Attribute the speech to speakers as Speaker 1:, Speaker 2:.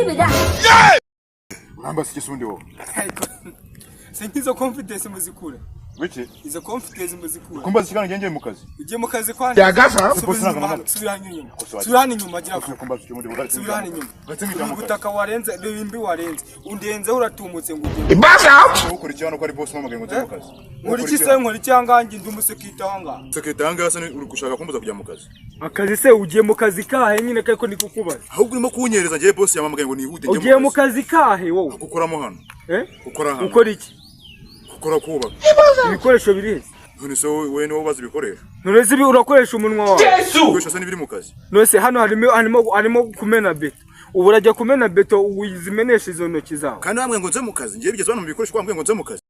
Speaker 1: bida.
Speaker 2: Uramba sikisundi wo.
Speaker 3: Sinkizo confidence muzikura.
Speaker 2: Wiki?
Speaker 3: Izo confidence muzikura.
Speaker 2: Kumba zikana ngenje mu kazi.
Speaker 3: Ugiye mu kazi kwandi.
Speaker 2: Yagafa?
Speaker 3: Subira inyuma gira ko.
Speaker 2: Kumba zikimundi bugari.
Speaker 3: Subira inyuma.
Speaker 2: Gatsingira mu
Speaker 3: butaka warenze bimbi warenze. Undenze uratumutse ngo ugiye.
Speaker 2: Ibasa! Ukuri cyane ko ari boss mama ngengo mu kazi.
Speaker 3: Muri kise nkori cyangangi ndumusekita wanga.
Speaker 2: Sekitanga hasa uri gushaka kumbuza kujya mu kazi.
Speaker 3: Akazi se ugiye mu kazi kahe nyine kayiko nikukubaza.
Speaker 2: Ahubwo urimo kunyereza ngiye boss ya mama ngengo nihute
Speaker 3: ngiye mu kazi kahe wowe.
Speaker 2: Gukoramo hano. Gukora hano.
Speaker 3: Ukora iki?
Speaker 2: Gukora kubaka.
Speaker 3: Ibikoresho biri.
Speaker 2: None so we no bazi bikoresho.
Speaker 3: None zibi urakoresha umunwa wawe.
Speaker 2: Ibikoresho se nibiri mu kazi.
Speaker 3: None se hano harimo kumena beto. Ubu urajya kumena beto uyizimenesha izo ntoki zawe.
Speaker 2: Kandi bamwe ngo nze mu kazi ngiye bigeze bano mu bikoresho kwambwe ngo nze mu kazi.